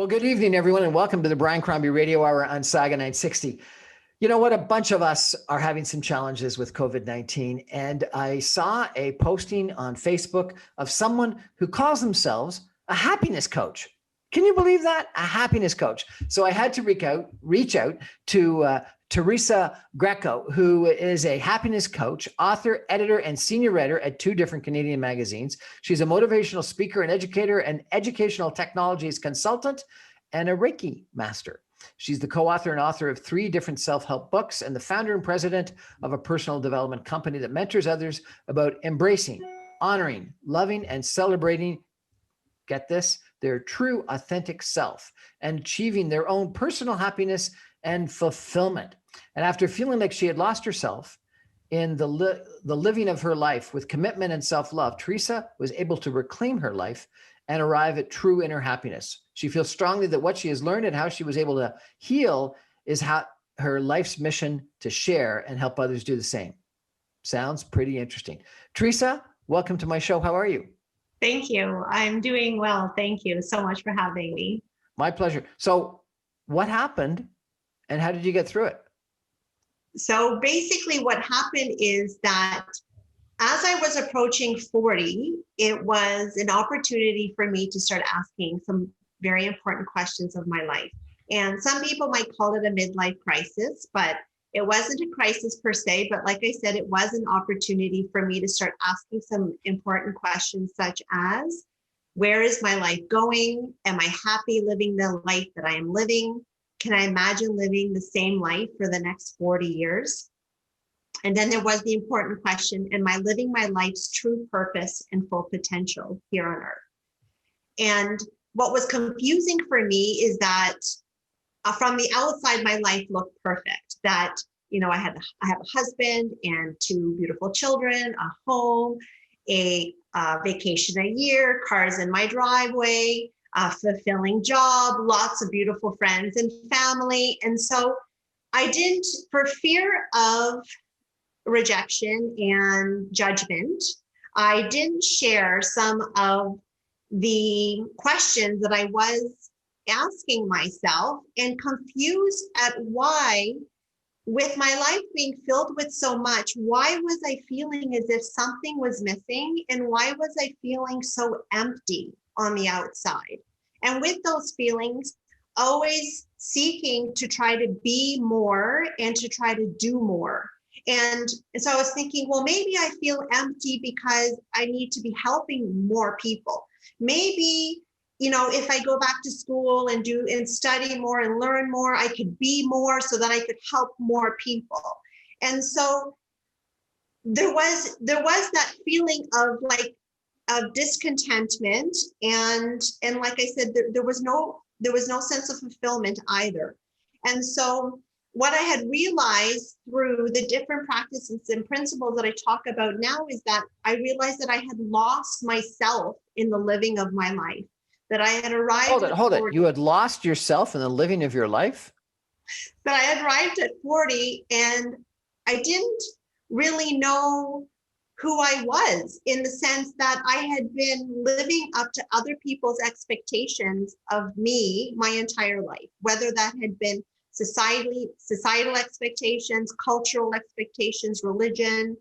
Well, good evening, everyone, and welcome to the Brian Crombie Radio Hour on Saga 960. You know what? A bunch of us are having some challenges with COVID-19, and I saw a posting on Facebook of someone who calls themselves a happiness coach. Can you believe that? A happiness coach. So I had to reach out to Teresa Greco, who is a happiness coach, author, editor, and senior writer at 2 different Canadian magazines. She's a motivational speaker and educator, an educational technologies consultant, and a Reiki master. She's the co-author and author of 3 different self-help books and the founder and president of a personal development company that mentors others about embracing, honoring, loving, and celebrating, get this, their true authentic self and achieving their own personal happiness and fulfillment. And after feeling like she had lost herself in the living of her life with commitment and self-love, Teresa was able to reclaim her life and arrive at true inner happiness. She feels strongly that what she has learned and how she was able to heal is how her life's mission to share and help others do the same. Sounds pretty interesting. Teresa, welcome to my show. How are you? Thank you. I'm doing well. Thank you so much for having me. My pleasure. So what happened and how did you get through it? So basically what happened is that as I was approaching 40, it was an opportunity for me to start asking some very important questions of my life. And some people might call it a midlife crisis, but it wasn't a crisis per se. But like I said, it was an opportunity for me to start asking some important questions such as, where is my life going? Am I happy living the life that I am living? Can I imagine living the same life for the next 40 years? And then there was the important question, am I living my life's true purpose and full potential here on earth? And what was confusing for me is that from the outside, my life looked perfect. That, you know, I have a husband and 2 beautiful children, a home, a vacation a year, cars in my driveway, a fulfilling job, lots of beautiful friends and family. And so I didn't, for fear of rejection and judgment, I didn't share some of the questions that I was asking myself, and confused at why, with my life being filled with so much, why was I feeling as if something was missing? And why was I feeling so empty on the outside? And with those feelings, always seeking to try to be more and to try to do more. And so I was thinking, well, maybe I feel empty because I need to be helping more people. Maybe, you know, if I go back to school and study more and learn more, I could be more so that I could help more people. And so there was that feeling of discontentment, and like I said, there was no sense of fulfillment either. And so what I had realized through the different practices and principles that I talk about now is that I realized that I had lost myself in the living of my life, that I had arrived. Hold it. You had lost yourself in the living of your life? That I had arrived at 40 and I didn't really know who I was, in the sense that I had been living up to other people's expectations of me my entire life, whether that had been societal expectations, cultural expectations, religion,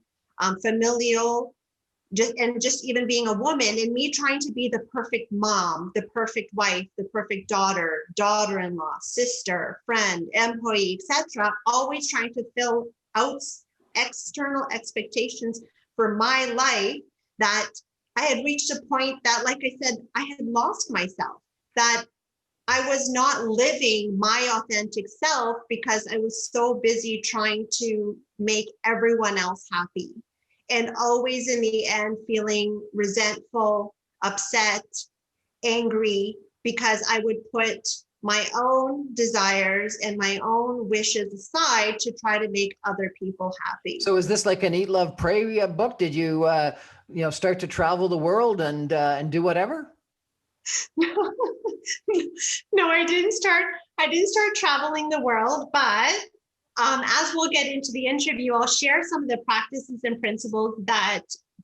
familial, just even being a woman, and me trying to be the perfect mom, the perfect wife, the perfect daughter, daughter-in-law, sister, friend, employee, etc., always trying to fill out external expectations for my life, that I had reached a point that, like I said, I had lost myself, that I was not living my authentic self because I was so busy trying to make everyone else happy, and always in the end feeling resentful, upset, angry, because I would put my own desires and my own wishes aside to try to make other people happy. So is this like an Eat, Love, Pray book? Did you, start to travel the world and do whatever? No, I didn't start traveling the world, but as we'll get into the interview, I'll share some of the practices and principles that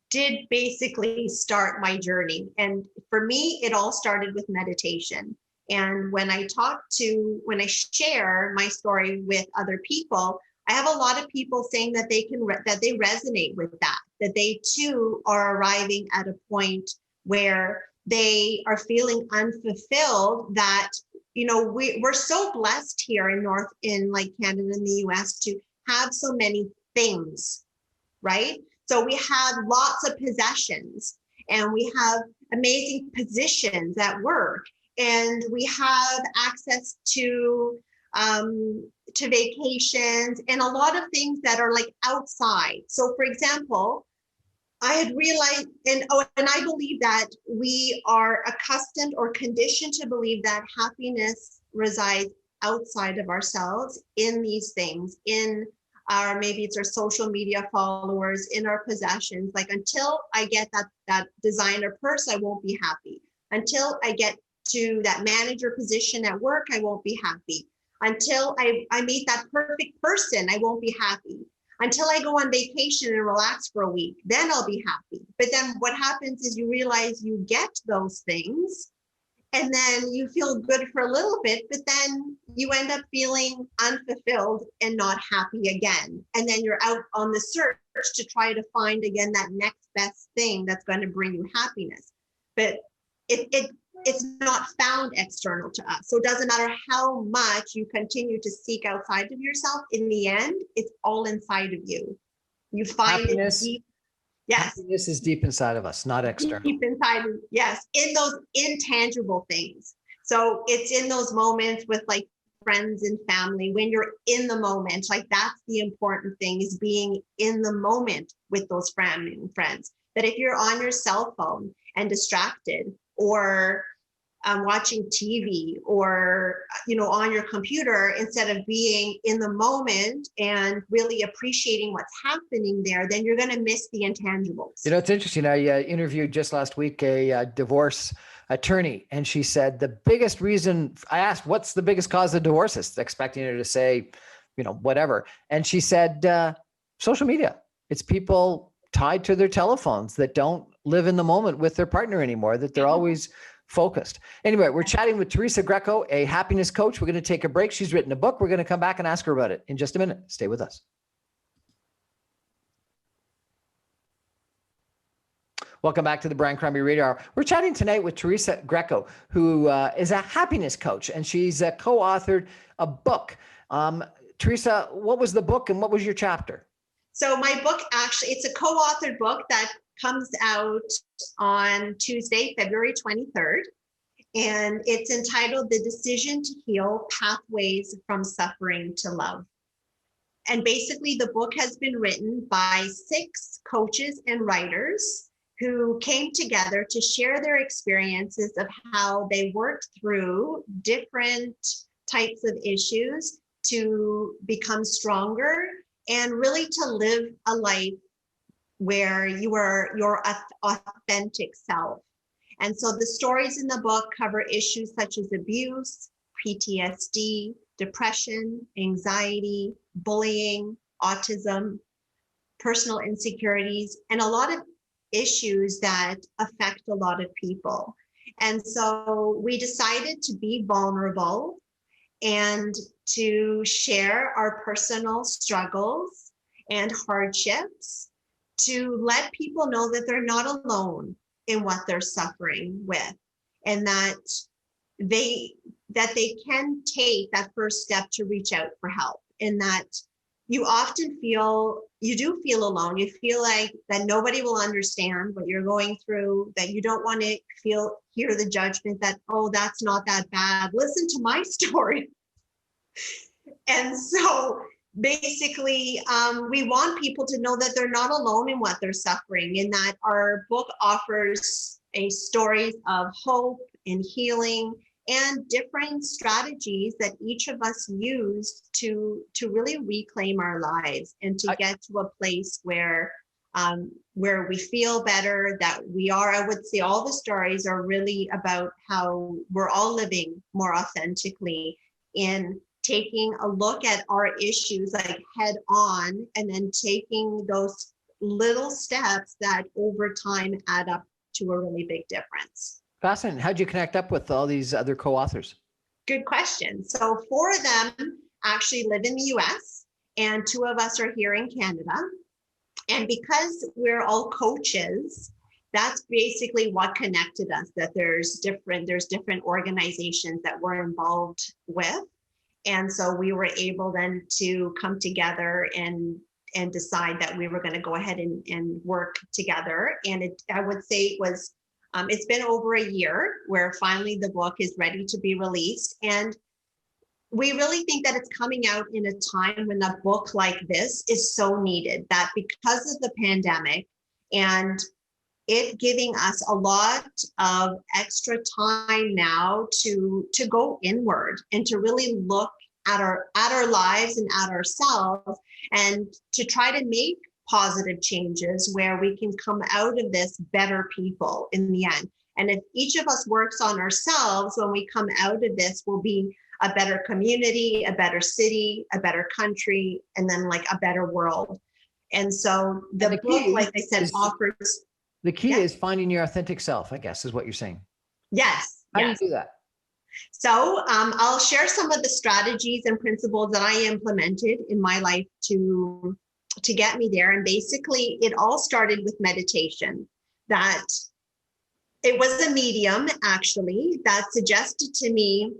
did basically start my journey. And for me, it all started with meditation. And when I share my story with other people, I have a lot of people saying that they resonate with that they too are arriving at a point where they are feeling unfulfilled, that, we're so blessed here in like Canada and the US to have so many things, right? So we have lots of possessions, and we have amazing positions at work, and we have access to vacations and a lot of things that are like outside. So for example, I had realized, and I believe that we are accustomed or conditioned to believe that happiness resides outside of ourselves, in these things, in maybe it's our social media followers, in our possessions. Like, until I get that designer purse, I won't be happy. Until I get to that manager position at work, I won't be happy. Until I meet that perfect person, I won't be happy. Until I go on vacation and relax for a week, then I'll be happy. But then what happens is you realize you get those things, and then you feel good for a little bit, but then you end up feeling unfulfilled and not happy again. And then you're out on the search to try to find again that next best thing that's going to bring you happiness. But it's not found external to us. So it doesn't matter how much you continue to seek outside of yourself. In the end, it's all inside of you. You find Happiness, it deep. Yes. happiness is deep inside of us, not external. Deep inside, yes, in those intangible things. So it's in those moments with like friends and family, when you're in the moment. Like, that's the important thing, is being in the moment with those family and friends. That if you're on your cell phone and distracted, or watching TV, or on your computer, instead of being in the moment and really appreciating what's happening there, then you're going to miss the intangibles. It's interesting. I interviewed just last week a divorce attorney, and she said the biggest reason, I asked, what's the biggest cause of divorces, expecting her to say, whatever. And she said, social media. It's people tied to their telephones that don't live in the moment with their partner anymore, that they're always focused. Anyway, we're chatting with Teresa Greco, a happiness coach. We're going to take a break. She's written a book. We're going to come back and ask her about it in just a minute. Stay with us. Welcome back to the Brian Crombie Radio Hour. We're chatting tonight with Teresa Greco, who is a happiness coach, and she's co-authored a book. Teresa, what was the book and what was your chapter? So my book, actually, it's a co-authored book that comes out on Tuesday, February 23rd. And it's entitled The Decision to Heal: Pathways from Suffering to Love. And basically, the book has been written by 6 coaches and writers who came together to share their experiences of how they worked through different types of issues to become stronger and really to live a life where you are your authentic self. And so the stories in the book cover issues such as abuse, PTSD, depression, anxiety, bullying, autism, personal insecurities, and a lot of issues that affect a lot of people. And so we decided to be vulnerable and to share our personal struggles and hardships, to let people know that they're not alone in what they're suffering with, and that they can take that first step to reach out for help. And that you do feel alone. You feel like that nobody will understand what you're going through, that you don't want to hear the judgment that, oh, that's not that bad, listen to my story. And so basically, we want people to know that they're not alone in what they're suffering, and that our book offers stories of hope and healing and different strategies that each of us use to really reclaim our lives and to get to a place where we feel better, that we are. I would say all the stories are really about how we're all living more authentically in taking a look at our issues like head on, and then taking those little steps that over time add up to a really big difference. Fascinating. How'd you connect up with all these other co-authors? Good question. So 4 of them actually live in the US and 2 of us are here in Canada. And because we're all coaches, that's basically what connected us, that there's different organizations that we're involved with. And so we were able then to come together and decide that we were going to go ahead and work together. And I would say it was, it's been over a year where finally the book is ready to be released. And we really think that it's coming out in a time when a book like this is so needed, that because of the pandemic and it giving us a lot of extra time now to go inward and to really look at our lives and at ourselves and to try to make positive changes where we can come out of this better people in the end. And if each of us works on ourselves, when we come out of this, we'll be a better community, a better city, a better country, and then like a better world. And so the book, like I said, offers. The key is finding your authentic self, I guess, is what you're saying. Yes. How do you do that? So I'll share some of the strategies and principles that I implemented in my life to get me there. And basically, it all started with meditation. That it was a medium, actually, that suggested to me,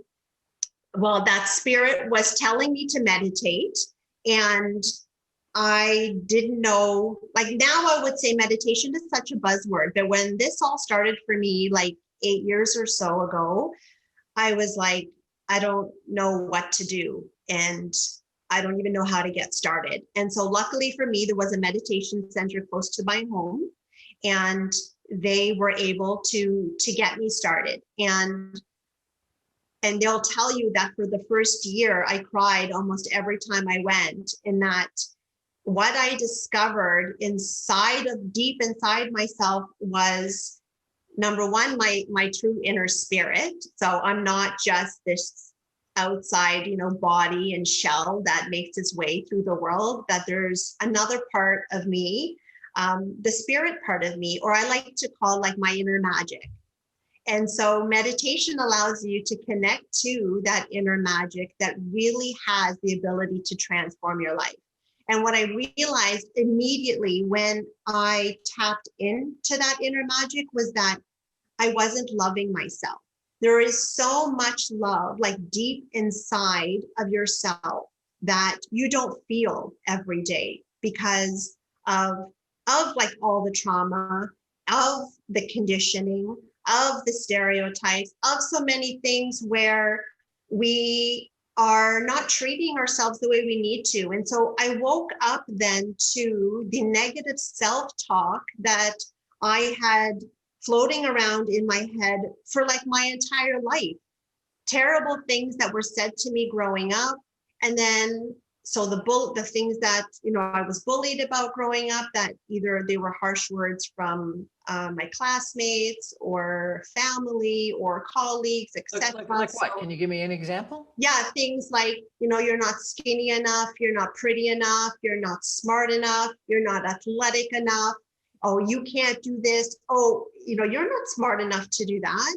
well, that spirit was telling me to meditate. And I didn't know, like now I would say meditation is such a buzzword, but when this all started for me, like 8 years or so ago, I was like, I don't know what to do. And I don't even know how to get started. And so luckily for me, there was a meditation center close to my home and they were able to get me started. And they'll tell you that for the first year, I cried almost every time I went, and that what I discovered deep inside myself was, number one, my true inner spirit. So I'm not just this outside, body and shell that makes its way through the world, that there's another part of me, the spirit part of me, or I like to call like my inner magic. And so meditation allows you to connect to that inner magic that really has the ability to transform your life. And what I realized immediately when I tapped into that inner magic was that I wasn't loving myself. There is so much love, like deep inside of yourself, that you don't feel every day because of like all the trauma, of the conditioning, of the stereotypes, of so many things where we are not treating ourselves the way we need to. And so I woke up then to the negative self-talk that I had floating around in my head for like my entire life. Terrible things that were said to me growing up. And then, so the things that, I was bullied about growing up, that either they were harsh words from my classmates or family or colleagues, etc. Like what? Can you give me an example? Yeah, things like, you're not skinny enough, you're not pretty enough, you're not smart enough, you're not athletic enough. Oh, you can't do this. Oh, you're not smart enough to do that.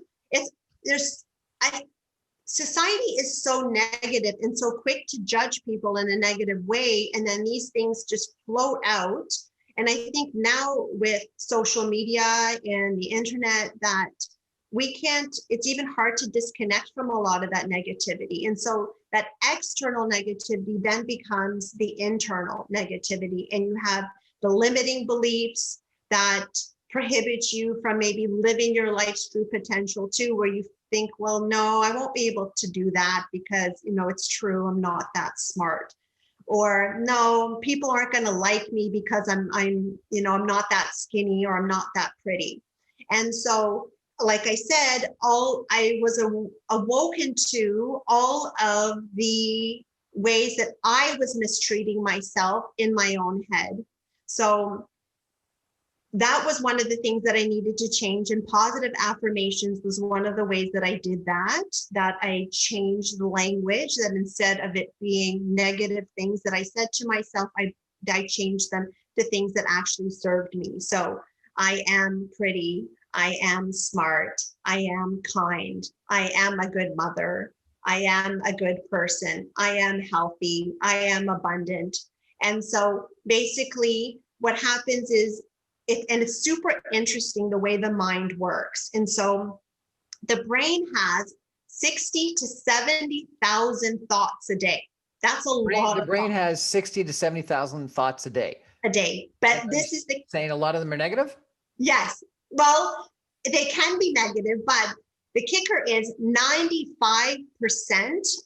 Society is so negative and so quick to judge people in a negative way. And then these things just float out. And I think now with social media and the internet that it's even hard to disconnect from a lot of that negativity. And so that external negativity then becomes the internal negativity. And you have the limiting beliefs that prohibit you from maybe living your life's true potential too, where you think, well, no, I won't be able to do that because, it's true, I'm not that smart. Or no, people aren't going to like me because I'm not that skinny or I'm not that pretty. And so, like I said, I was awoken to all of the ways that I was mistreating myself in my own head. So that was one of the things that I needed to change, and positive affirmations was one of the ways that I did that I changed the language, that instead of it being negative things that I said to myself, I changed them to things that actually served me. So I am pretty, I am smart. I am kind. I am a good mother. I am a good person. I am healthy. I am abundant. And so basically what happens is and it's super interesting the way the mind works. And so the brain has 60 to 70,000 thoughts a day. That's a lot The of brain thoughts has 60 to 70,000 thoughts a day. a day. But this is the Saying a lot of them are negative? yes. Well, they can be negative, but the kicker is 95%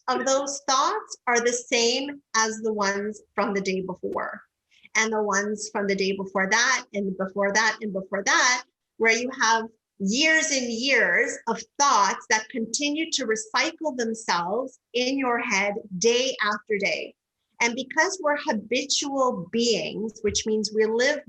of those thoughts are the same as the ones from the day before. And the ones from the day before that, and before that, and before that, where you have years and years of thoughts that continue to recycle themselves in your head day after day. And because we're habitual beings, which means we live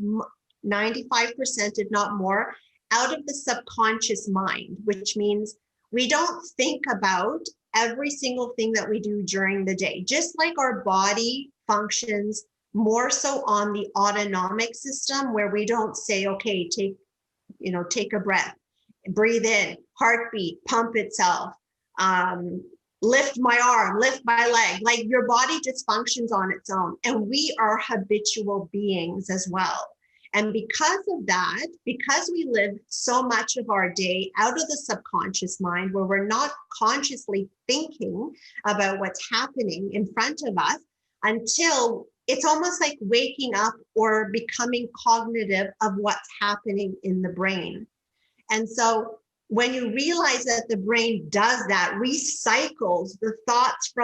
95%, if not more, out of the subconscious mind, which means we don't think about every single thing that we do during the day. Just like our body functions more so on the autonomic system, where we don't say, okay, take a breath, breathe in, heartbeat, pump itself, lift my arm, lift my leg. Like your body just functions on its own. And we are habitual beings as well. And because of that, because we live so much of our day out of the subconscious mind, where we're not consciously thinking about what's happening in front of us, until it's almost like waking up or becoming cognitive of what's happening in the brain. And so when you realize that the brain does that, recycles the thoughts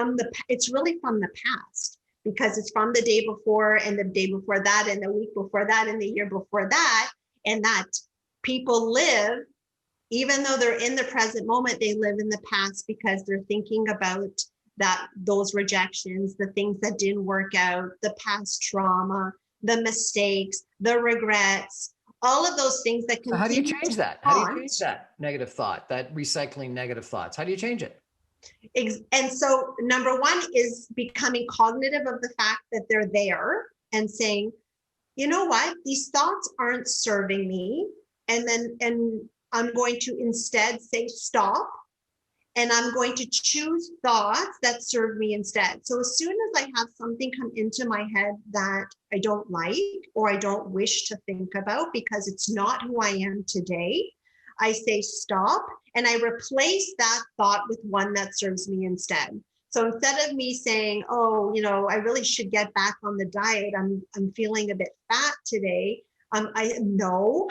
it's really from the past, because it's from the day before and the day before that and the week before that and the year before that. And that people live, even though they're in the present moment, they live in the past because they're thinking about those rejections, the things that didn't work out, the past trauma, the mistakes, the regrets, all of those things that So continue. how do you change that? How do you change that negative thought, that recycling negative thoughts? How do you change it? And so number one is becoming cognitive of the fact that they're there and saying, you know what, these thoughts aren't serving me. And I'm going to instead say stop. And I'm going to choose thoughts that serve me instead. So as soon as I have something come into my head that I don't like or I don't wish to think about because it's not who I am today, I say stop and I replace that thought with one that serves me instead. So instead of me saying, oh, I really should get back on the diet, I'm feeling a bit fat today. I know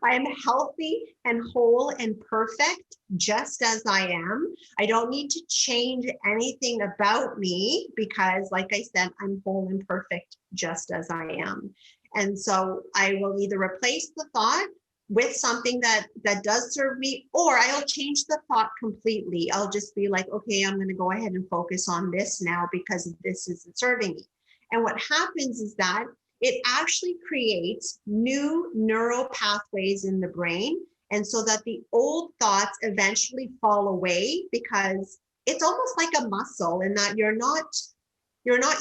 I am healthy and whole and perfect just as I am. I don't need to change anything about me because, like I said, I'm whole and perfect just as I am. And so I will either replace the thought with something that does serve me, or I'll change the thought completely. I'll just be like, okay, I'm going to go ahead and focus on this now because this isn't serving me. And what happens is that it actually creates new neural pathways in the brain. And so that the old thoughts eventually fall away, because it's almost like a muscle in that you're not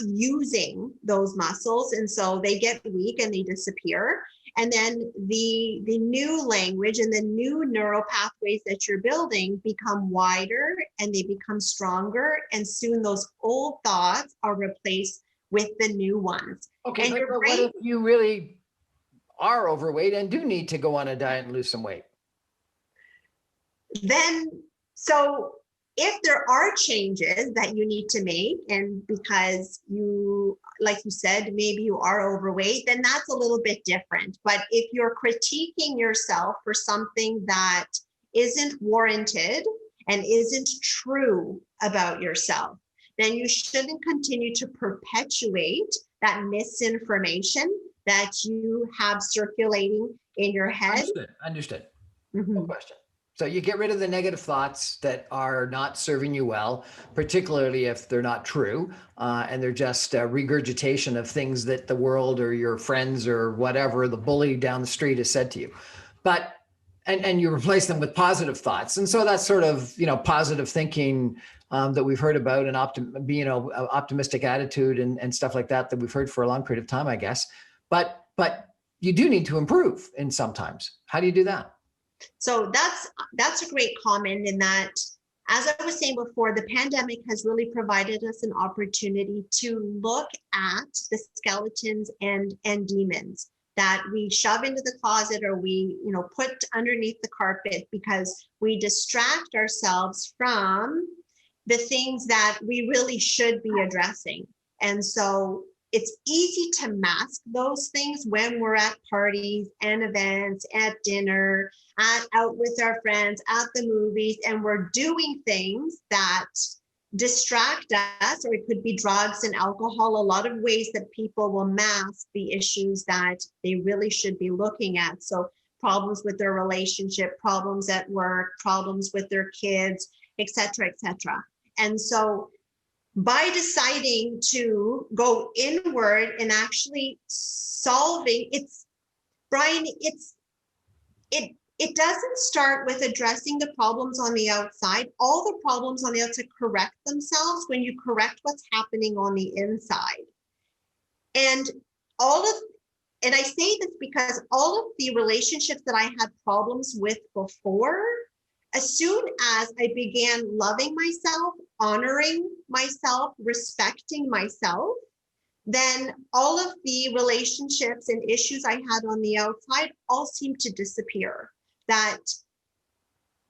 using those muscles. And so they get weak and they disappear. And then the new language and the new neural pathways that you're building become wider and they become stronger. And soon those old thoughts are replaced with the new ones. Okay, but what if you really are overweight and do need to go on a diet and lose some weight? Then, so if there are changes that you need to make, and because you, like you said, maybe you are overweight, then that's a little bit different. But if you're critiquing yourself for something that isn't warranted and isn't true about yourself, then you shouldn't continue to perpetuate that misinformation that you have circulating in your head. Understood. Mm-hmm. No question. So you get rid of the negative thoughts that are not serving you well, particularly if they're not true, and they're just regurgitation of things that the world or your friends or whatever, the bully down the street has said to you. But and you replace them with positive thoughts. And so that's sort of, positive thinking that we've heard about, and optimistic attitude and stuff like that we've heard for a long period of time, I guess. But you do need to improve in sometimes. How do you do that? So that's a great comment, in that, as I was saying before, the pandemic has really provided us an opportunity to look at the skeletons and demons that we shove into the closet, or we, put underneath the carpet, because we distract ourselves from the things that we really should be addressing. And so it's easy to mask those things when we're at parties and events, at dinner, out with our friends, at the movies, and we're doing things that distract us, or it could be drugs and alcohol, a lot of ways that people will mask the issues that they really should be looking at. So problems with their relationship, problems at work, problems with their kids, et cetera, et cetera. And so by deciding to go inward and actually solving, it doesn't start with addressing the problems on the outside. All the problems on the outside correct themselves when you correct what's happening on the inside. And I say this because all of the relationships that I had problems with before, as soon as I began loving myself, honoring myself, respecting myself, then all of the relationships and issues I had on the outside all seemed to disappear. That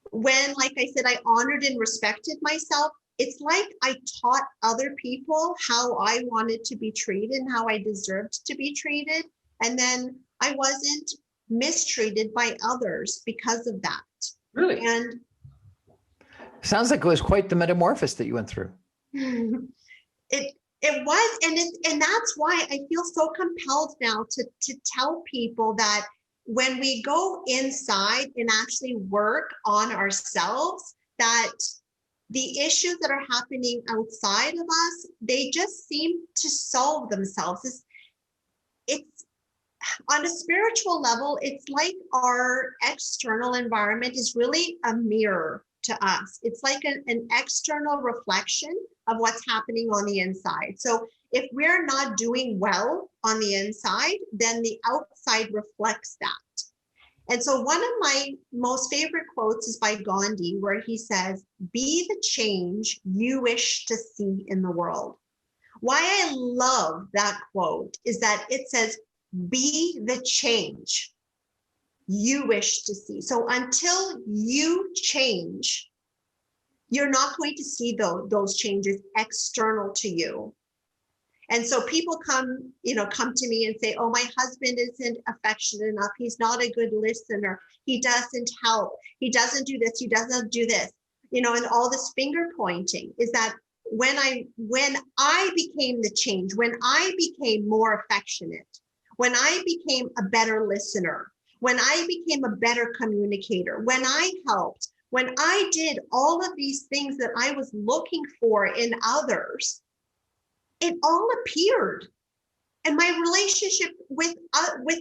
when, like I said, I honored and respected myself, it's like I taught other people how I wanted to be treated and how I deserved to be treated. And then I wasn't mistreated by others because of that. Really? And sounds like it was quite the metamorphosis that you went through. It was, and that's why I feel so compelled now to tell people that when we go inside and actually work on ourselves, that the issues that are happening outside of us, they just seem to solve themselves. It's on a spiritual level, it's like our external environment is really a mirror to us. It's like an external reflection of what's happening on the inside. So if we're not doing well on the inside, then the outside reflects that. And so one of my most favorite quotes is by Gandhi, where he says, "Be the change you wish to see in the world." Why I love that quote is that it says, be the change you wish to see. So until you change, you're not going to see those changes external to you. And so people come to me and say, "Oh, my husband isn't affectionate enough. He's not a good listener. He doesn't help. He doesn't do this. He doesn't do this." And all this finger pointing is that when I became the change, when I became more affectionate, when I became a better listener, when I became a better communicator, when I helped, when I did all of these things that I was looking for in others, it all appeared. And my relationship with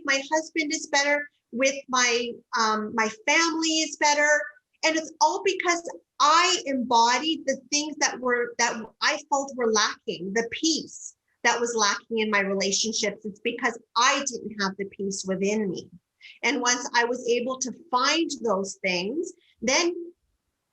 my husband is better, with my family is better. And it's all because I embodied the things that I felt were lacking, the peace that was lacking in my relationships. It's because I didn't have the peace within me. And once I was able to find those things, then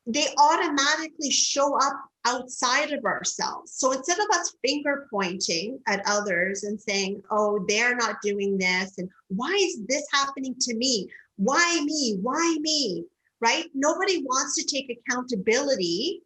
they automatically show up outside of ourselves. So instead of us finger pointing at others and saying, "Oh, they're not doing this, and why is this happening to me? Why me? Why me?" Right? Nobody wants to take accountability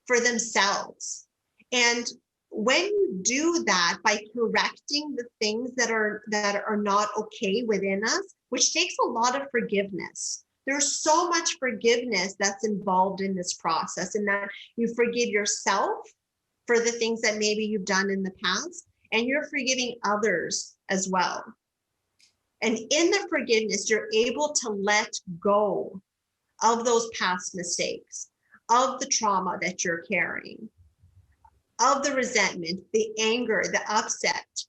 for themselves. And when you do that by correcting the things that are not okay within us, which takes a lot of forgiveness. There's so much forgiveness that's involved in this process, and that you forgive yourself for the things that maybe you've done in the past, and you're forgiving others as well. And in the forgiveness, you're able to let go of those past mistakes, of the trauma that you're carrying, of the resentment, the anger, the upset,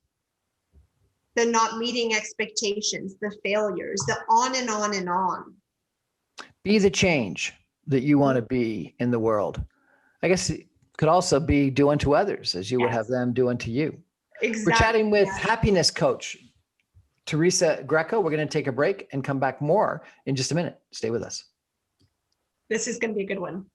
the not meeting expectations, the failures, the on and on and on. Be the change that you want to be in the world. I guess it could also be do unto others as you would have them do unto you. Exactly. We're chatting with happiness coach Teresa Greco. We're going to take a break and come back more in just a minute. Stay with us. This is going to be a good one.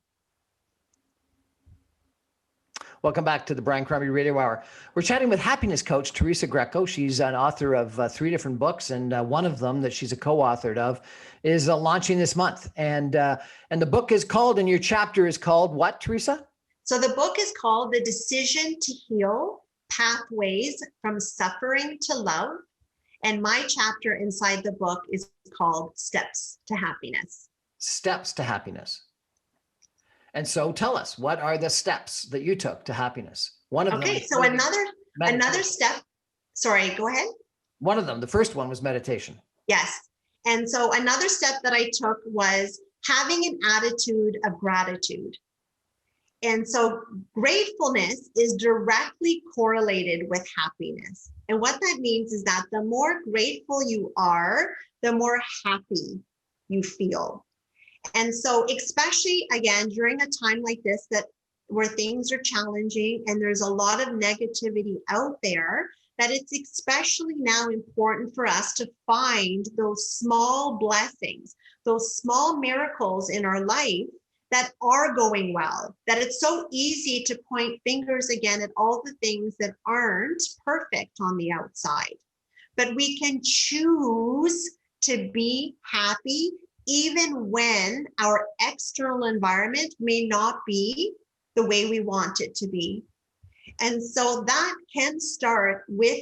Welcome back to the Brian Crombie Radio Hour. We're chatting with happiness coach Teresa Greco. She's an author of 3 different books, and one of them that she's a co-authored of is launching this month. And the book is called, and your chapter is called what, Teresa? So the book is called The Decision to Heal: Pathways from Suffering to Love. And my chapter inside the book is called Steps to Happiness. Steps to Happiness. And so tell us, what are the steps that you took to happiness? One of them. Okay, so another step. Sorry, go ahead. One of them, the first one, was meditation. Yes. And so another step that I took was having an attitude of gratitude. And so gratefulness is directly correlated with happiness. And what that means is that the more grateful you are, the more happy you feel. And so especially, again, during a time like this, where things are challenging and there's a lot of negativity out there, that it's especially now important for us to find those small blessings, those small miracles in our life that are going well, that it's so easy to point fingers again at all the things that aren't perfect on the outside. But we can choose to be happy even when our external environment may not be the way we want it to be. And so that can start with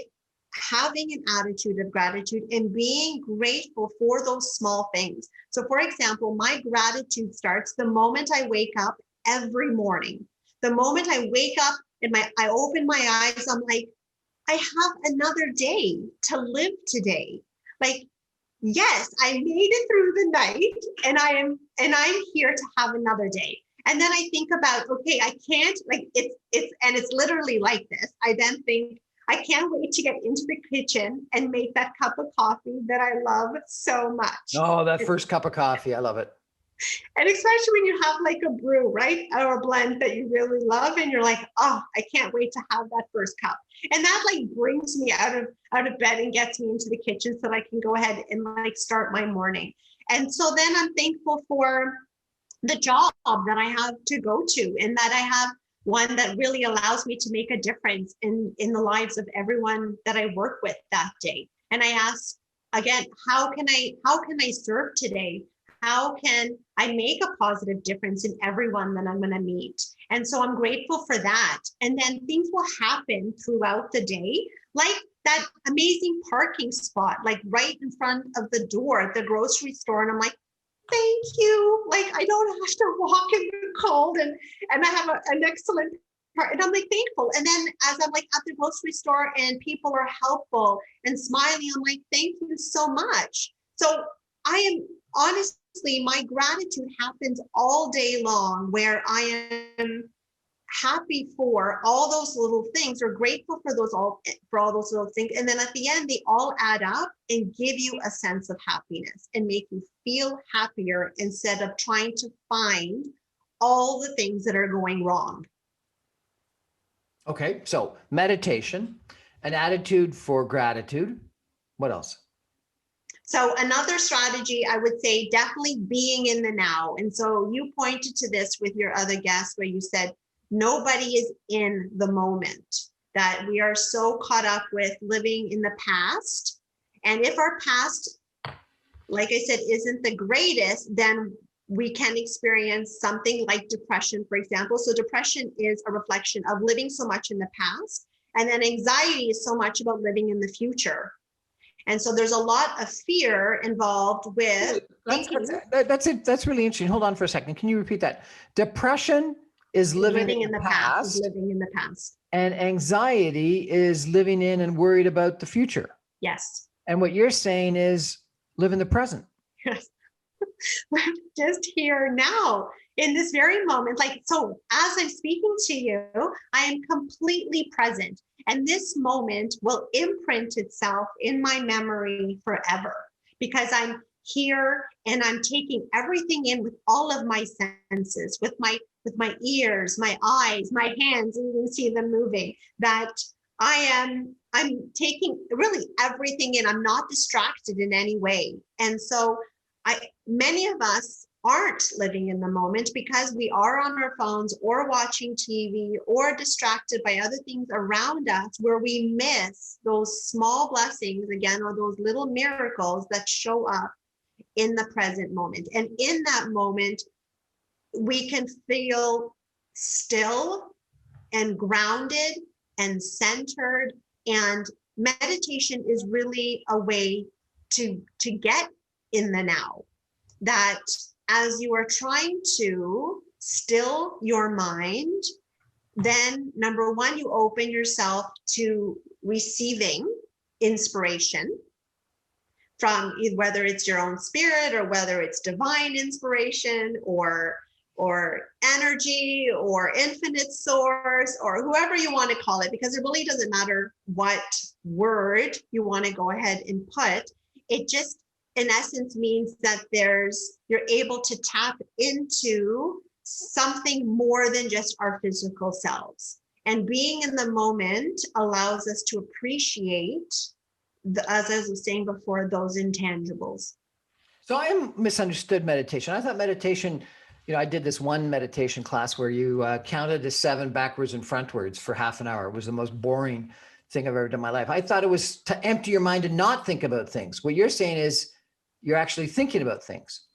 having an attitude of gratitude and being grateful for those small things. So for example, my gratitude starts the moment I wake up every morning. The moment I wake up and I open my eyes, I'm like, I have another day to live today. Like, yes, I made it through the night and I'm here to have another day. And then I think about, okay, I can't, like, it's literally like this. I then think, I can't wait to get into the kitchen and make that cup of coffee that I love so much. Oh, that first cup of coffee. I love it. And especially when you have like a brew, right? Or a blend that you really love. And you're like, oh, I can't wait to have that first cup. And that like brings me out of bed and gets me into the kitchen so that I can go ahead and like start my morning. And so then I'm thankful for the job that I have to go to, and that I have one that really allows me to make a difference in the lives of everyone that I work with that day. And I ask again, how can I serve today? How can I make a positive difference in everyone that I'm going to meet? And so I'm grateful for that. And then things will happen throughout the day, like that amazing parking spot, like right in front of the door at the grocery store. And I'm like, thank you. Like, I don't have to walk in the cold and I have an excellent part. And I'm like thankful. And then as I'm like at the grocery store and people are helpful and smiling, I'm like, thank you so much. So I am honestly, my gratitude happens all day long, where I am happy for all those little things, or grateful for all those little things. And then at the end, they all add up and give you a sense of happiness and make you feel happier instead of trying to find all the things that are going wrong. Okay, so meditation, an attitude for gratitude. What else? So another strategy, I would say, definitely being in the now. And so you pointed to this with your other guests, where you said, nobody is in the moment, that we are so caught up with living in the past. And if our past, like I said, isn't the greatest, then we can experience something like depression, for example. So depression is a reflection of living so much in the past. And then anxiety is so much about living in the future. And so there's a lot of fear involved with that's really interesting. Hold on for a second. Can you repeat that? Depression is living in the past. Living in the past. And anxiety is living in and worried about the future. Yes. And what you're saying is live in the present. Yes. Just here now, in this very moment. Like, so as I'm speaking to you, I am completely present. And this moment will imprint itself in my memory forever, because I'm here and I'm taking everything in with all of my senses, with my ears, my eyes, my hands, and you can see them moving, that I'm taking really everything in. I'm not distracted in any way. And so many of us aren't living in the moment because we are on our phones or watching TV or distracted by other things around us, where we miss those small blessings again, or those little miracles that show up in the present moment. And in that moment, we can feel still and grounded and centered. And meditation is really a way to get in the now. That as you are trying to still your mind, then number one, you open yourself to receiving inspiration from whether it's your own spirit, or whether it's divine inspiration, or energy, or infinite source, or whoever you want to call it, because it really doesn't matter what word you want to go ahead and put. It just, in essence, means that you're able to tap into something more than just our physical selves. And being in the moment allows us to appreciate, as I was saying before, those intangibles. So I misunderstood meditation. I thought meditation, I did this one meditation class where you counted to 7 backwards and frontwards for half an hour. It was the most boring thing I've ever done in my life. I thought it was to empty your mind and not think about things. What you're saying is you're actually thinking about things.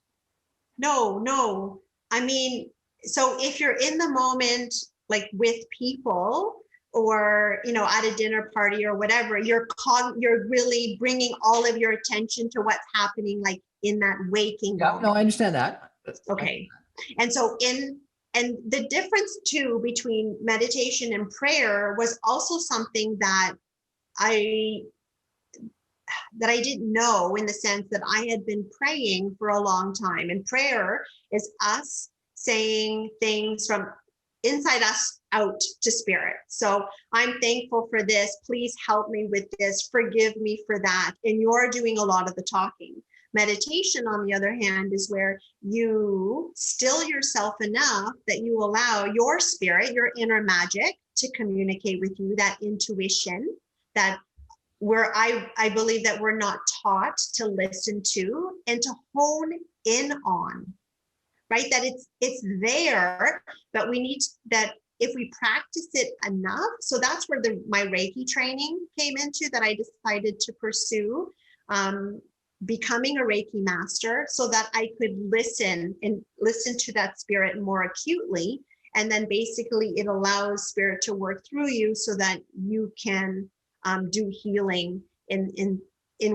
No. I mean, so if you're in the moment, like with people, or at a dinner party or whatever, you're really bringing all of your attention to what's happening, like in that waking moment. No, I understand that. Okay. And so and the difference too between meditation and prayer was also something that I didn't know, in the sense that I had been praying for a long time. And prayer is us saying things from inside us out to spirit. So I'm thankful for this. Please help me with this. Forgive me for that. And you're doing a lot of the talking. Meditation, on the other hand, is where you still yourself enough that you allow your spirit, your inner magic, to communicate with you, that intuition, that where I believe that we're not taught to listen to and to hone in on, right? That it's there, but we need that if we practice it enough. So that's where my Reiki training came into, that I decided to pursue, becoming a Reiki master, so that I could listen to that spirit more acutely. And then basically it allows spirit to work through you so that you can do healing in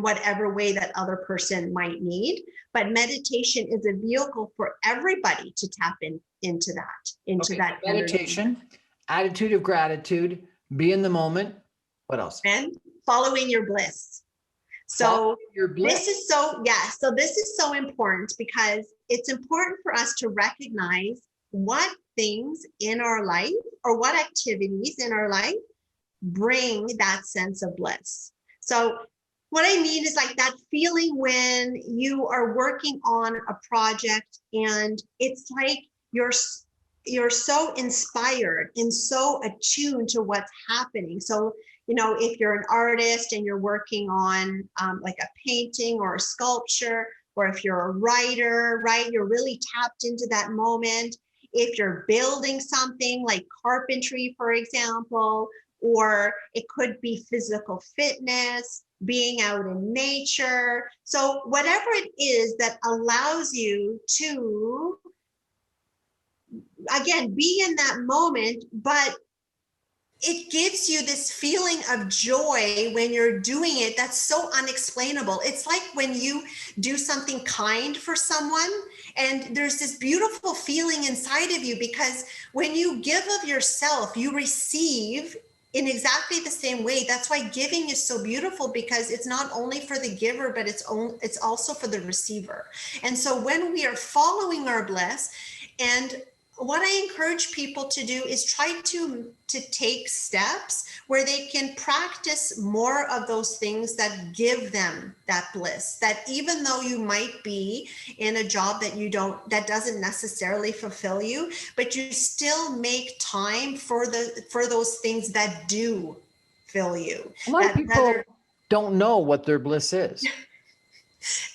whatever way that other person might need. But meditation is a vehicle for everybody to tap into that meditation, energy. Attitude of gratitude, be in the moment. What else? And following your bliss. So this is so important, because it's important for us to recognize what things in our life, or what activities in our life, bring that sense of bliss. So what I mean is like that feeling when you are working on a project and it's like you're so inspired and so attuned to what's happening. So, if you're an artist and you're working on like a painting or a sculpture, or if you're a writer, right, you're really tapped into that moment. If you're building something like carpentry, for example, or it could be physical fitness, being out in nature. So whatever it is that allows you to, again, be in that moment, but it gives you this feeling of joy when you're doing it that's so unexplainable. It's like when you do something kind for someone, and there's this beautiful feeling inside of you, because when you give of yourself, you receive in exactly the same way. That's why giving is so beautiful, because it's not only for the giver, but it's also for the receiver. And so when we are following our bliss, and what I encourage people to do is try to take steps where they can practice more of those things that give them that bliss, that even though you might be in a job that doesn't necessarily fulfill you, but you still make time for those things that do fill you. A lot of people don't know what their bliss is.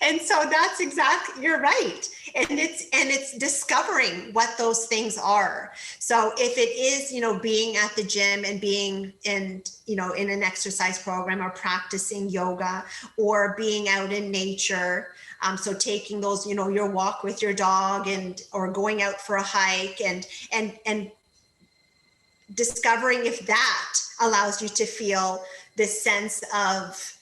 And so that's exactly, you're right. And it's discovering what those things are. So if it is, being at the gym and being in an exercise program or practicing yoga or being out in nature. So taking those, your walk with your dog or going out for a hike and discovering if that allows you to feel this sense of,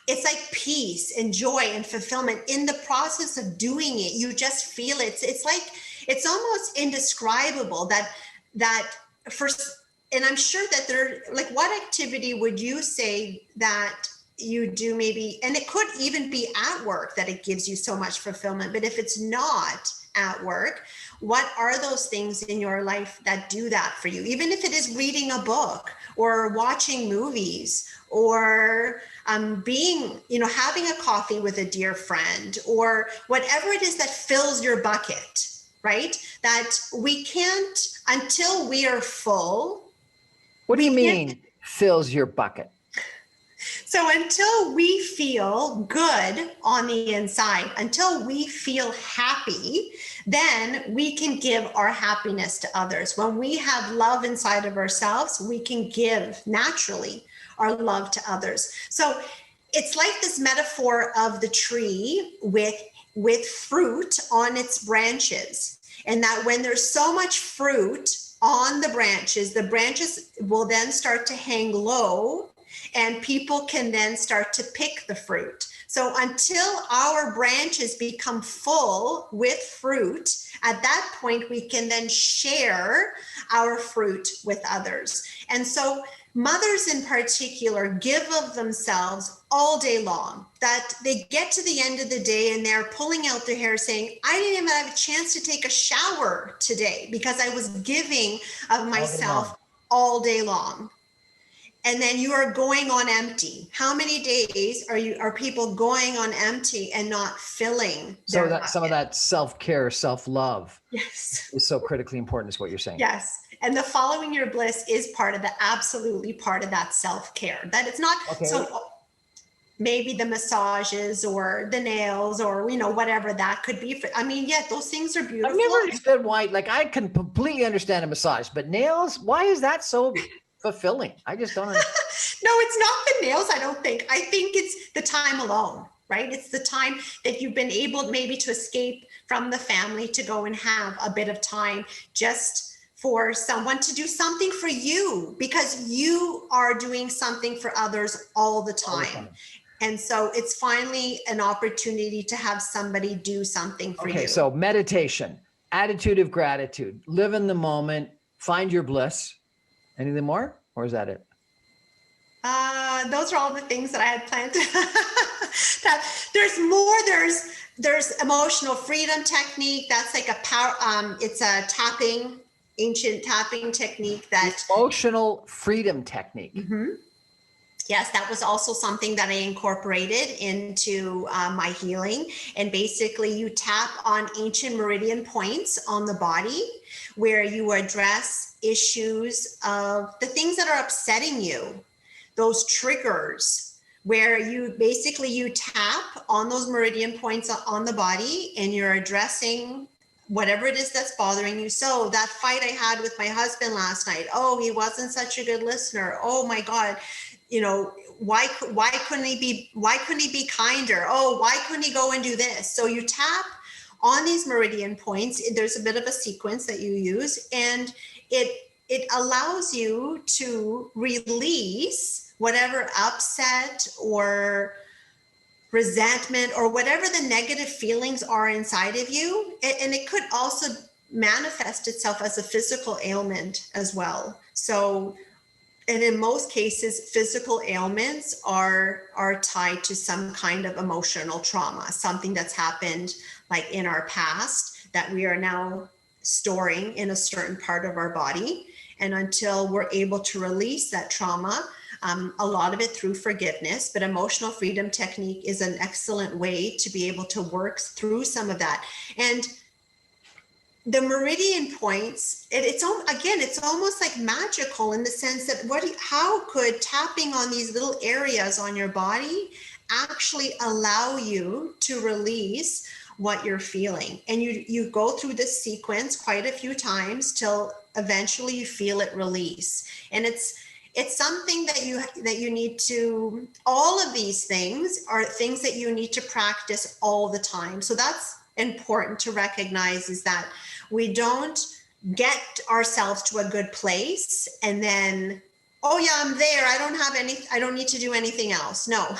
it's like peace and joy and fulfillment in the process of doing it. You just feel it. It's like, it's almost indescribable that first, and I'm sure that what activity would you say that you do maybe, and it could even be at work that it gives you so much fulfillment, but if it's not at work, what are those things in your life that do that for you? Even if it is reading a book or watching movies or being, having a coffee with a dear friend or whatever it is that fills your bucket, right? That we can't, until we are full. What do you mean fills your bucket? So until we feel good on the inside, until we feel happy, then we can give our happiness to others. When we have love inside of ourselves, we can give naturally our love to others. So it's like this metaphor of the tree with fruit on its branches. And that when there's so much fruit on the branches will then start to hang low and people can then start to pick the fruit. So until our branches become full with fruit, at that point, we can then share our fruit with others. And so mothers in particular give of themselves all day long, that they get to the end of the day and they're pulling out their hair saying, I didn't even have a chance to take a shower today because I was giving of myself all day long. And then you are going on empty. How many days are people going on empty and not filling? So that some of that self-care, self-love, yes, is so critically important, is what you're saying. Yes. And the following your bliss is absolutely part of that self-care. That it's not so maybe the massages or the nails or whatever that could be. Those things are beautiful. I've never understood why. Like, I can completely understand a massage, but nails, why is that so fulfilling? I just don't understand. No, it's not the nails, I don't think. I think it's the time alone, right? It's the time that you've been able maybe to escape from the family to go and have a bit of time just for someone to do something for you, because you are doing something for others all the time. And so it's finally an opportunity to have somebody do something for you. Okay, so meditation, attitude of gratitude, live in the moment, find your bliss. Anything more, or is that it? Those are all the things that I had planned. There's more. There's emotional freedom technique. That's like a power. It's a ancient tapping technique. That emotional freedom technique. Mm-hmm. Yes, that was also something that I incorporated into my healing. And basically, you tap on ancient meridian points on the body where you address issues of the things that are upsetting you, those triggers, where you tap on those meridian points on the body and you're addressing whatever it is that's bothering you. So that fight I had with my husband last night, oh, he wasn't such a good listener. Oh my God. Why couldn't he be kinder? Oh, why couldn't he go and do this? So you tap on these meridian points. There's a bit of a sequence that you use, and it allows you to release whatever upset or resentment or whatever the negative feelings are inside of you. And it could also manifest itself as a physical ailment as well. So, and in most cases, physical ailments are tied to some kind of emotional trauma, something that's happened like in our past that we are now storing in a certain part of our body. And until we're able to release that trauma, a lot of it through forgiveness, but emotional freedom technique is an excellent way to be able to work through some of that. And the meridian points, it's almost like magical in the sense that how could tapping on these little areas on your body actually allow you to release what you're feeling? And you go through this sequence quite a few times till eventually you feel it release. And it's something that you need to, all of these things are things that you need to practice all the time. So that's important to recognize, is that we don't get ourselves to a good place and then, oh yeah, I'm there, I don't need to do anything else. No.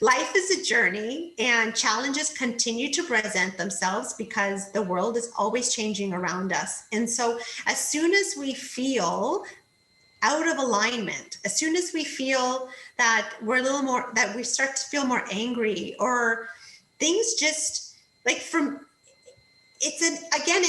Life is a journey, and challenges continue to present themselves because the world is always changing around us. And so as soon as we feel out of alignment, as soon as we feel that that we start to feel more angry, or things just like it's an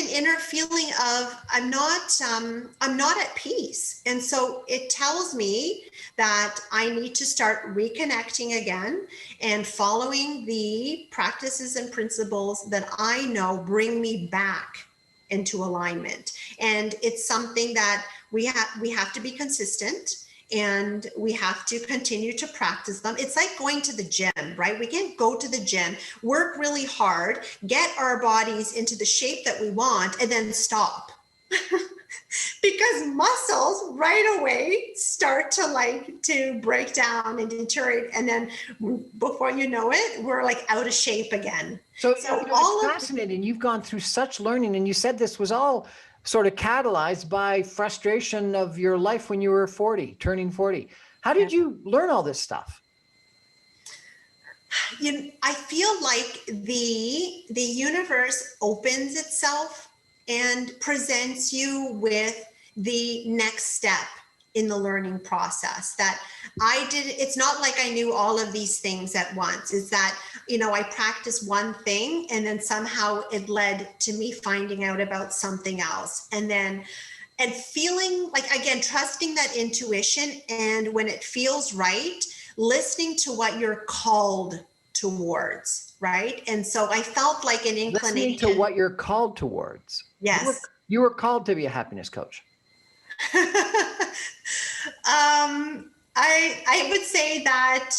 inner feeling of I'm not at peace. And so it tells me that I need to start reconnecting again and following the practices and principles that I know bring me back into alignment. And it's something that we have to be consistent, and we have to continue to practice them. It's like going to the gym, right? We can't go to the gym, work really hard, get our bodies into the shape that we want, and then stop. Because muscles right away start to break down and deteriorate. And then before you know it, we're like out of shape again. So it's fascinating. You've gone through such learning, and you said this was all sort of catalyzed by frustration of your life when you were 40, turning 40. How did you learn all this stuff? I feel like the universe opens itself and presents you with the next step in the learning process that I did. It's not like I knew all of these things at once. It's that, I practiced one thing and then somehow it led to me finding out about something else. And feeling like, again, trusting that intuition. And when it feels right, listening to what you're called towards, right? And so I felt like an inclination. Listening to what you're called towards. Yes. You were called to be a happiness coach. I would say that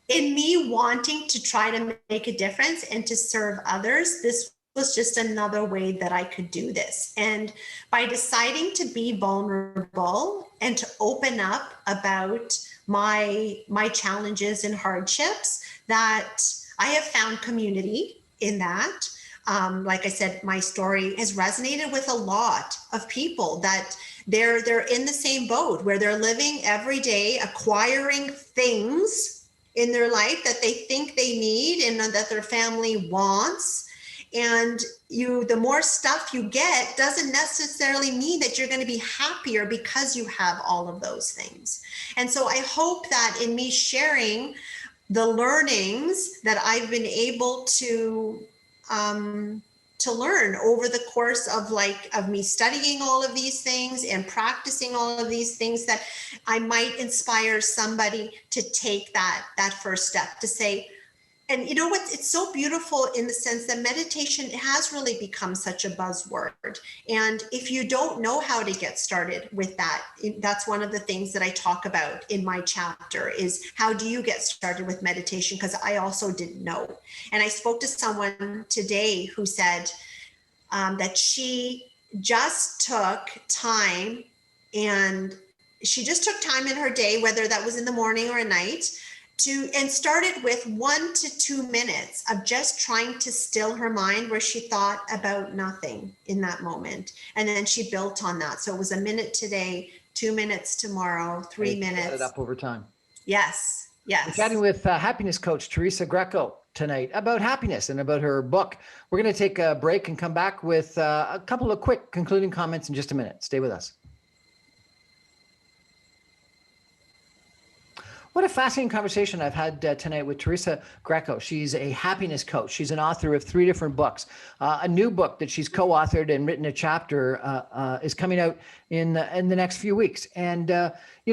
in me wanting to try to make a difference and to serve others, this was just another way that I could do this. And by deciding to be vulnerable and to open up about my challenges and hardships, that I have found community in that. Like I said, my story has resonated with a lot of people that they're in the same boat where they're living every day, acquiring things in their life that they think they need and that their family wants. And the more stuff you get doesn't necessarily mean that you're going to be happier because you have all of those things. And so I hope that in me sharing the learnings that I've been able to learn over the course of me studying all of these things and practicing all of these things, that I might inspire somebody to take that first step to say, and you know what, it's so beautiful in the sense that meditation has really become such a buzzword. And if you don't know how to get started with that, that's one of the things that I talk about in my chapter is how do you get started with meditation? Because I also didn't know. And I spoke to someone today who said that she just took time in her day, whether that was in the morning or at night, and started with 1 to 2 minutes of just trying to still her mind where she thought about nothing in that moment. And then she built on that. So it was a minute today, 2 minutes tomorrow, 3 minutes. Add it up over time. Yes. We're chatting with happiness coach Teresa Greco tonight about happiness and about her book. We're going to take a break and come back with a couple of quick concluding comments in just a minute. Stay with us. What a fascinating conversation I've had tonight with Teresa Greco. She's a happiness coach. She's an author of 3 different books. A new book that she's co-authored and written a chapter is coming out in the next few weeks. And,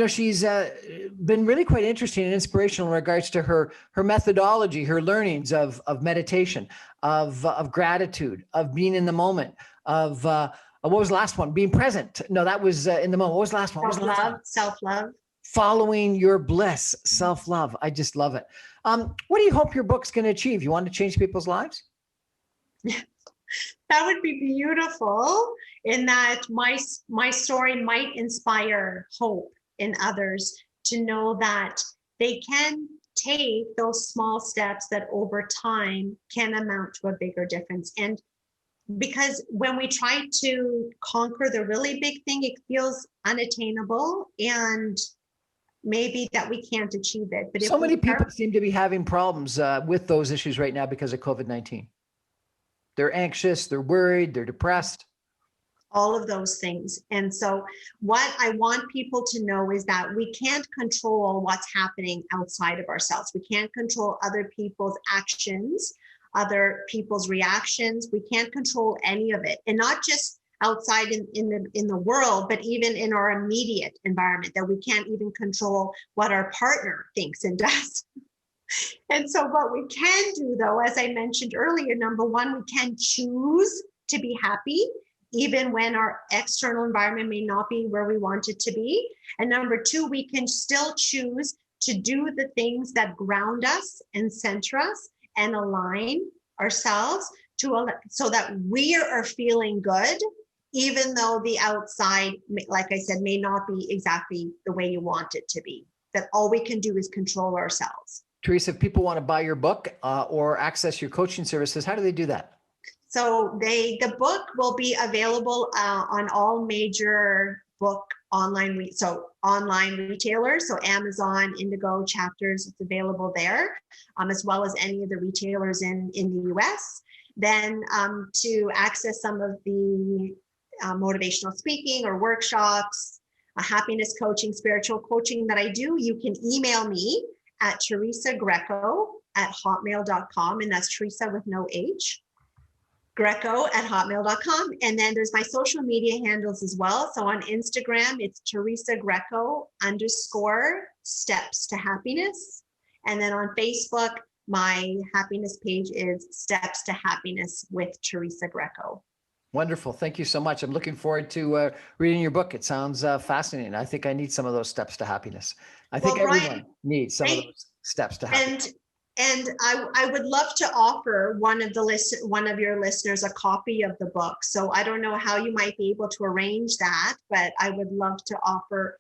she's been really quite interesting and inspirational in regards to her methodology, her learnings of meditation. of gratitude, of being in the moment, of what was the last one? Being present. No, that was in the moment. What was the last one? What was the last one? Self-love. Following your bliss, self-love. I just love it. What do you hope your book's going to achieve? You want to change people's lives? That would be beautiful, in that my story might inspire hope in others to know that they can take those small steps that over time can amount to a bigger difference. And because when we try to conquer the really big thing, it feels unattainable, and maybe that we can't achieve it. But so many people seem to be having problems with those issues right now because of COVID-19. They're anxious, they're worried, they're depressed. All of those things. And so what I want people to know is that we can't control what's happening outside of ourselves. We can't control other people's actions, other people's reactions. We can't control any of it. And not just outside in the world, but even in our immediate environment, that we can't even control what our partner thinks and does. And so what we can do, though, as I mentioned earlier, number one, we can choose to be happy, even when our external environment may not be where we want it to be. And number two, we can still choose to do the things that ground us and center us and align ourselves so that we are feeling good, even though the outside, like I said, may not be exactly the way you want it to be. That all we can do is control ourselves. Teresa, if people want to buy your book or access your coaching services, how do they do that? So the book will be available on all major book online retailers. So Amazon, Indigo, Chapters, it's available there, as well as any of the retailers in the US. Then to access some of the motivational speaking or workshops, happiness coaching, spiritual coaching that I do, you can email me at Teresa Greco at hotmail.com. And that's Teresa with no H. Greco at hotmail.com. And then there's my social media handles as well. So on Instagram, it's Teresa Greco _steps to happiness. And then on Facebook, my happiness page is Steps to Happiness with Teresa Greco. Wonderful. Thank you so much. I'm looking forward to reading your book. It sounds fascinating. I think I need some of those steps to happiness. I think everyone needs some of those steps to happiness. And I would love to offer one of your listeners a copy of the book. So I don't know how you might be able to arrange that, but I would love to offer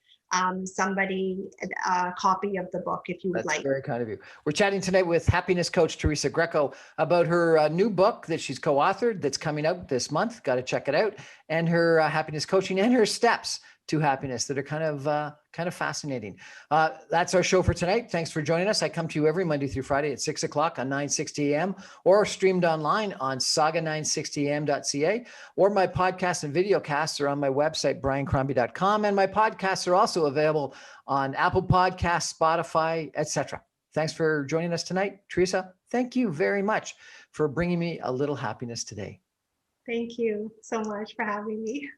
somebody a copy of the book if you would like. That's very kind of you. We're chatting tonight with happiness coach Teresa Greco about her new book that she's co-authored that's coming out this month. Got to check it out. And her happiness coaching and her steps to happiness that are kind of fascinating. That's our show for tonight. Thanks for joining us. I come to you every Monday through Friday at 6 o'clock on 960 AM or streamed online on saga960am.ca, or my podcasts and video casts are on my website, briancrombie.com. And my podcasts are also available on Apple Podcasts, Spotify, etc. Thanks for joining us tonight. Teresa, thank you very much for bringing me a little happiness today. Thank you so much for having me.